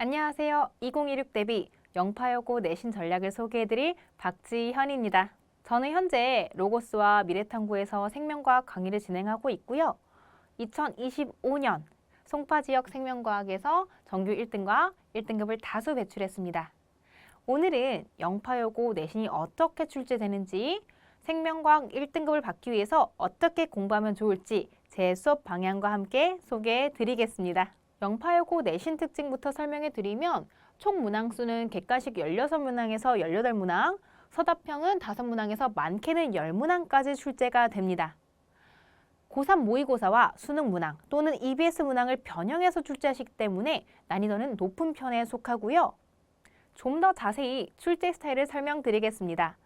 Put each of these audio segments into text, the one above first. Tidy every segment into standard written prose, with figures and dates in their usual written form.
안녕하세요. 2016 대비 영파여고 내신 전략을 소개해드릴 박지현입니다. 저는 현재 로고스와 미래탐구에서 생명과학 강의를 진행하고 있고요. 2025년 송파 지역 생명과학에서 정규 1등과 1등급을 다수 배출했습니다. 오늘은 영파여고 내신이 어떻게 출제되는지, 생명과학 1등급을 받기 위해서 어떻게 공부하면 좋을지 제 수업 방향과 함께 소개해 드리겠습니다. 영파여고 내신 특징부터 설명해 드리면 총 문항수는 객관식 16문항에서 18문항, 서답형은 5문항에서 많게는 10문항까지 출제가 됩니다. 고3 모의고사와 수능 문항 또는 EBS 문항을 변형해서 출제하시기 때문에 난이도는 높은 편에 속하고요. 좀 더 자세히 출제 스타일을 설명드리겠습니다.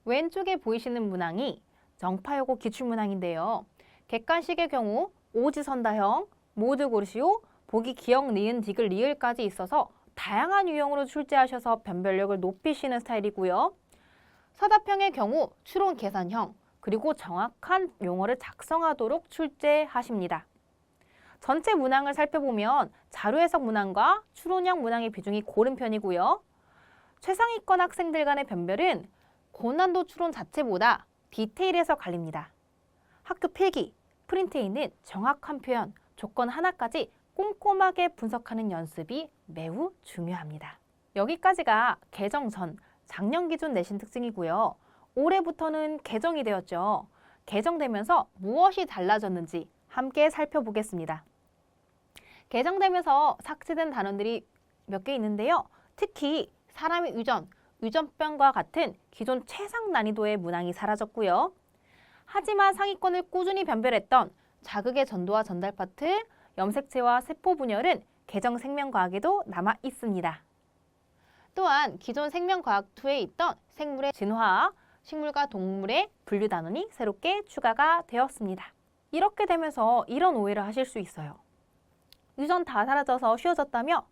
왼쪽에 보이시는 문항이 영파여고 기출문항인데요. 객관식의 경우 오지선다형, 모두 고르시오, 보기 기역, 니은, 디귿, 리을까지 있어서 다양한 유형으로 출제하셔서 변별력을 높이시는 스타일이고요. 서답형의 경우 추론 계산형, 그리고 정확한 용어를 작성하도록 출제하십니다. 전체 문항을 살펴보면 자료해석 문항과 추론형 문항의 비중이 고른 편이고요. 최상위권 학생들 간의 변별은 고난도 추론 자체보다 디테일에서 갈립니다. 학교 필기, 프린트에 있는 정확한 표현, 조건 하나까지 꼼꼼하게 분석하는 연습이 매우 중요합니다. 여기까지가 개정 전, 작년 기준 내신 특징이고요. 올해부터는 개정이 되었죠. 개정되면서 무엇이 달라졌는지 함께 살펴보겠습니다. 개정되면서 삭제된 단원들이 몇 개 있는데요. 특히 사람의 유전, 유전병과 같은 기존 최상 난이도의 문항이 사라졌고요. 하지만 상위권을 꾸준히 변별했던 자극의 전도와 전달 파트, 염색체와 세포 분열은 개정 생명과학에도 남아 있습니다. 또한 기존 생명과학2에 있던 생물의 진화, 식물과 동물의 분류 단원이 새롭게 추가가 되었습니다. 이렇게 되면서 이런 오해를 하실 수 있어요. 유전 다 사라져서 쉬워졌다며?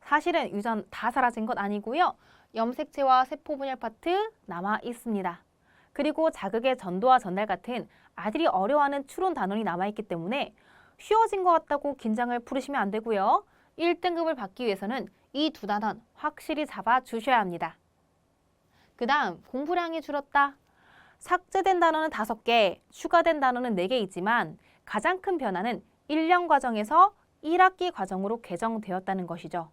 사실은 유전 다 사라진 것 아니고요. 염색체와 세포 분열 파트 남아 있습니다. 그리고 자극의 전도와 전달 같은 아이들이 어려워하는 추론 단원이 남아있기 때문에 쉬워진 것 같다고 긴장을 풀으시면 안 되고요. 1등급을 받기 위해서는 이 두 단원 확실히 잡아주셔야 합니다. 그 다음 공부량이 줄었다. 삭제된 단원은 5개, 추가된 단원은 4개 있지만 가장 큰 변화는 1년 과정에서 1학기 과정으로 개정되었다는 것이죠.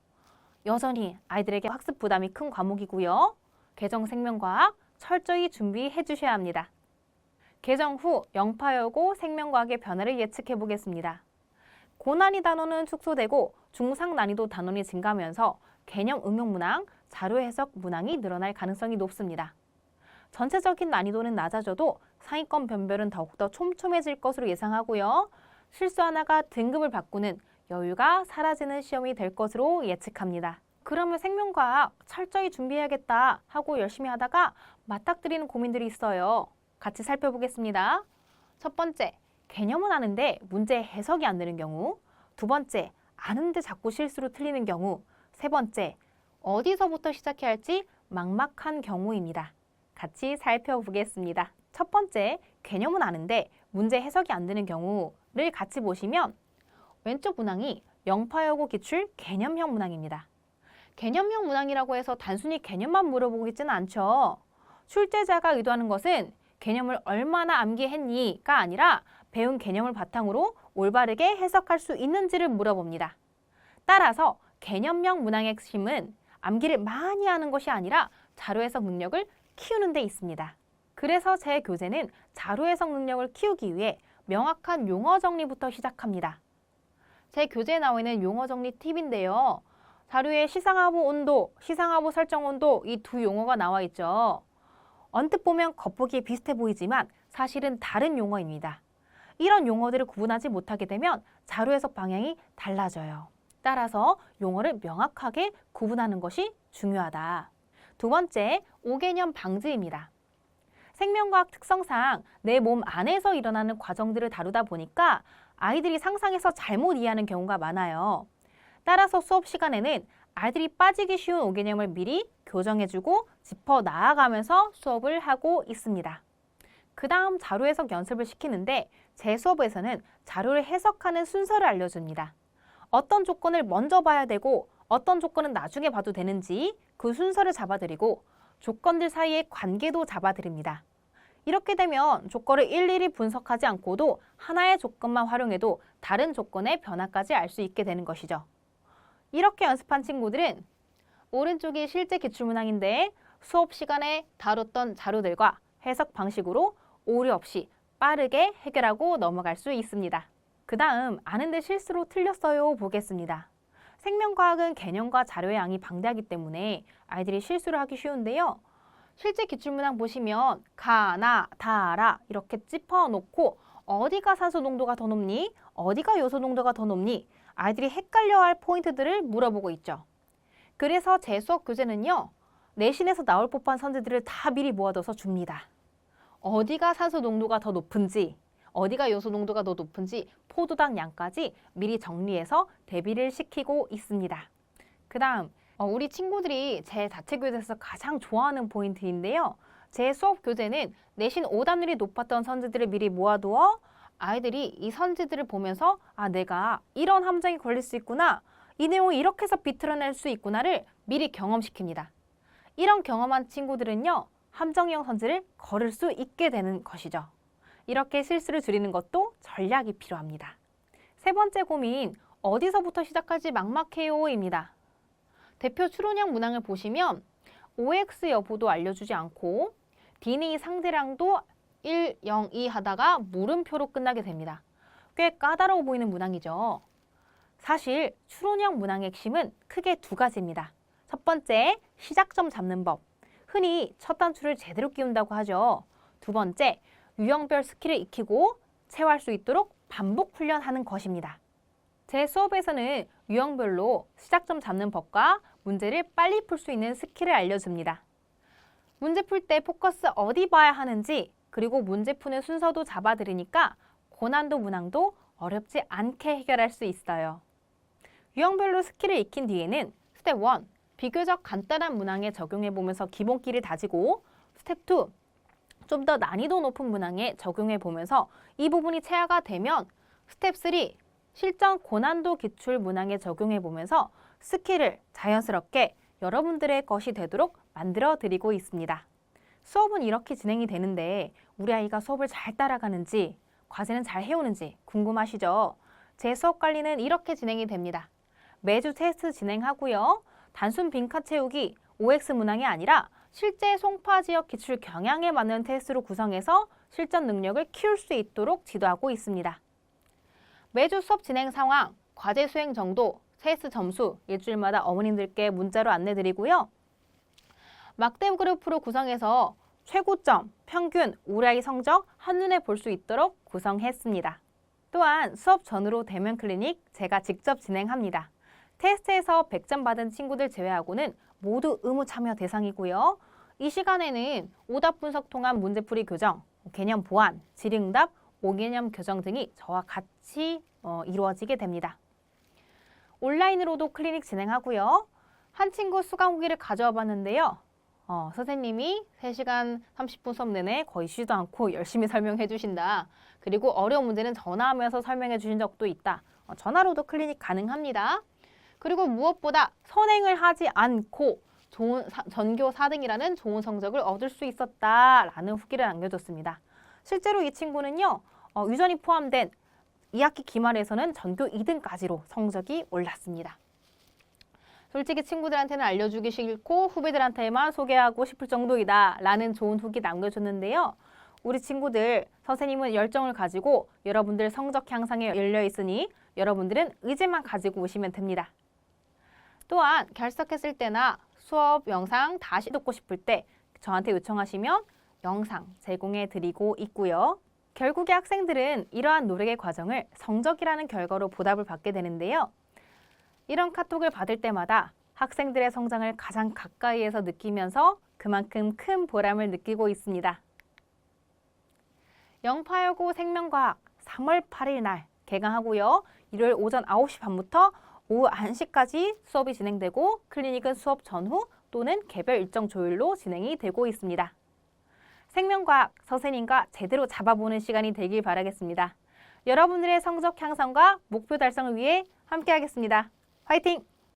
여전히 아이들에게 학습 부담이 큰 과목이고요. 개정 생명과학 철저히 준비해 주셔야 합니다. 개정 후 영파여고 생명과학의 변화를 예측해 보겠습니다. 고난이 단원은 축소되고 중상 난이도 단원이 증가하면서 개념 응용 문항, 자료 해석 문항이 늘어날 가능성이 높습니다. 전체적인 난이도는 낮아져도 상위권 변별은 더욱더 촘촘해질 것으로 예상하고요. 실수 하나가 등급을 바꾸는 여유가 사라지는 시험이 될 것으로 예측합니다. 그러면 생명과학 철저히 준비해야겠다 하고 열심히 하다가 맞닥뜨리는 고민들이 있어요. 같이 살펴보겠습니다. 첫 번째, 개념은 아는데 문제 해석이 안 되는 경우. 두 번째, 아는데 자꾸 실수로 틀리는 경우. 세 번째, 어디서부터 시작해야 할지 막막한 경우입니다. 같이 살펴보겠습니다. 첫 번째, 개념은 아는데 문제 해석이 안 되는 경우를 같이 보시면 왼쪽 문항이 영파여고 기출 개념형 문항입니다. 개념형 문항이라고 해서 단순히 개념만 물어보고 있지는 않죠. 출제자가 의도하는 것은 개념을 얼마나 암기했니가 아니라 배운 개념을 바탕으로 올바르게 해석할 수 있는지를 물어봅니다. 따라서 개념형 문항의 핵심은 암기를 많이 하는 것이 아니라 자료해석 능력을 키우는 데 있습니다. 그래서 제 교재는 자료해석 능력을 키우기 위해 명확한 용어 정리부터 시작합니다. 제 교재에 나와 있는 용어 정리 팁인데요. 자료에 시상하부 온도, 시상하부 설정 온도 이 두 용어가 나와 있죠. 언뜻 보면 겉보기에 비슷해 보이지만 사실은 다른 용어입니다. 이런 용어들을 구분하지 못하게 되면 자료 해석 방향이 달라져요. 따라서 용어를 명확하게 구분하는 것이 중요하다. 두 번째, 오개념 방지입니다. 생명과학 특성상 내 몸 안에서 일어나는 과정들을 다루다 보니까 아이들이 상상해서 잘못 이해하는 경우가 많아요. 따라서 수업 시간에는 아이들이 빠지기 쉬운 오개념을 미리 교정해주고 짚어 나아가면서 수업을 하고 있습니다. 그 다음 자료 해석 연습을 시키는데 제 수업에서는 자료를 해석하는 순서를 알려줍니다. 어떤 조건을 먼저 봐야 되고 어떤 조건은 나중에 봐도 되는지 그 순서를 잡아드리고 조건들 사이의 관계도 잡아드립니다. 이렇게 되면 조건을 일일이 분석하지 않고도 하나의 조건만 활용해도 다른 조건의 변화까지 알 수 있게 되는 것이죠. 이렇게 연습한 친구들은 오른쪽이 실제 기출문항인데 수업 시간에 다뤘던 자료들과 해석 방식으로 오류 없이 빠르게 해결하고 넘어갈 수 있습니다. 그 다음 아는데 실수로 틀렸어요 보겠습니다. 생명과학은 개념과 자료의 양이 방대하기 때문에 아이들이 실수를 하기 쉬운데요. 실제 기출문항 보시면 가, 나, 다, 라 이렇게 짚어놓고 어디가 산소 농도가 더 높니? 어디가 요소 농도가 더 높니? 아이들이 헷갈려할 포인트들을 물어보고 있죠. 그래서 제 수업 교재는요. 내신에서 나올 법한 선지들을 다 미리 모아둬서 줍니다. 어디가 산소 농도가 더 높은지, 어디가 요소 농도가 더 높은지 포도당 양까지 미리 정리해서 대비를 시키고 있습니다. 그 다음 우리 친구들이 제 자체 교재에서 가장 좋아하는 포인트인데요. 제 수업 교재는 내신 오답률이 높았던 선지들을 미리 모아두어 아이들이 이 선지들을 보면서 아, 내가 이런 함정에 걸릴 수 있구나, 이 내용을 이렇게 해서 비틀어낼 수 있구나를 미리 경험시킵니다. 이런 경험한 친구들은요, 함정형 선지를 걸을 수 있게 되는 것이죠. 이렇게 실수를 줄이는 것도 전략이 필요합니다. 세 번째 고민, 어디서부터 시작할지 막막해요입니다. 대표 추론형 문항을 보시면 OX 여부도 알려주지 않고 DNA 상대량도 1, 0, 2 하다가 물음표로 끝나게 됩니다. 꽤 까다로워 보이는 문항이죠. 사실 추론형 문항의 핵심은 크게 두 가지입니다. 첫 번째, 시작점 잡는 법. 흔히 첫 단추를 제대로 끼운다고 하죠. 두 번째, 유형별 스킬을 익히고 체화할 수 있도록 반복 훈련하는 것입니다. 제 수업에서는 유형별로 시작점 잡는 법과 문제를 빨리 풀 수 있는 스킬을 알려줍니다. 문제 풀 때 포커스 어디 봐야 하는지, 그리고 문제 푸는 순서도 잡아드리니까 고난도 문항도 어렵지 않게 해결할 수 있어요. 유형별로 스킬을 익힌 뒤에는 스텝 1, 비교적 간단한 문항에 적용해보면서 기본기를 다지고 스텝 2, 좀 더 난이도 높은 문항에 적용해보면서 이 부분이 체화가 되면 스텝 3, 실전 고난도 기출 문항에 적용해보면서 스킬을 자연스럽게 여러분들의 것이 되도록 만들어 드리고 있습니다. 수업은 이렇게 진행이 되는데 우리 아이가 수업을 잘 따라가는지, 과제는 잘 해오는지 궁금하시죠? 제 수업 관리는 이렇게 진행이 됩니다. 매주 테스트 진행하고요. 단순 빈칸 채우기, OX 문항이 아니라 실제 송파 지역 기출 경향에 맞는 테스트로 구성해서 실전 능력을 키울 수 있도록 지도하고 있습니다. 매주 수업 진행 상황, 과제 수행 정도, 테스트 점수 일주일마다 어머님들께 문자로 안내드리고요. 막대 그룹으로 구성해서 최고점, 평균, 우리 아이 성적 한눈에 볼 수 있도록 구성했습니다. 또한 수업 전후로 대면 클리닉 제가 직접 진행합니다. 테스트에서 100점 받은 친구들 제외하고는 모두 의무 참여 대상이고요. 이 시간에는 오답 분석 통한 문제풀이 교정, 개념 보완, 질의응답, 5개념 교정 등이 저와 같이 이루어지게 됩니다. 온라인으로도 클리닉 진행하고요. 한 친구 수강 후기를 가져와 봤는데요. 선생님이 3시간 30분 수업 내내 거의 쉬지도 않고 열심히 설명해 주신다. 그리고 어려운 문제는 전화하면서 설명해 주신 적도 있다. 전화로도 클리닉 가능합니다. 그리고 무엇보다 선행을 하지 않고 좋은 전교 4등이라는 좋은 성적을 얻을 수 있었다라는 후기를 남겨줬습니다. 실제로 이 친구는요. 유전이 포함된 2학기 기말에서는 전교 2등까지로 성적이 올랐습니다. 솔직히 친구들한테는 알려주기 싫고 후배들한테만 소개하고 싶을 정도이다 라는 좋은 후기 남겨줬는데요. 우리 친구들, 선생님은 열정을 가지고 여러분들 성적 향상에 열려 있으니 여러분들은 의지만 가지고 오시면 됩니다. 또한 결석했을 때나 수업 영상 다시 듣고 싶을 때 저한테 요청하시면 영상 제공해 드리고 있고요. 결국에 학생들은 이러한 노력의 과정을 성적이라는 결과로 보답을 받게 되는데요. 이런 카톡을 받을 때마다 학생들의 성장을 가장 가까이에서 느끼면서 그만큼 큰 보람을 느끼고 있습니다. 영파여고 생명과학 3월 8일 날 개강하고요. 일요일 오전 9시 반부터 오후 1시까지 수업이 진행되고 클리닉은 수업 전후 또는 개별 일정 조율로 진행이 되고 있습니다. 생명과학 선생님과 제대로 잡아보는 시간이 되길 바라겠습니다. 여러분들의 성적 향상과 목표 달성을 위해 함께하겠습니다. 화이팅!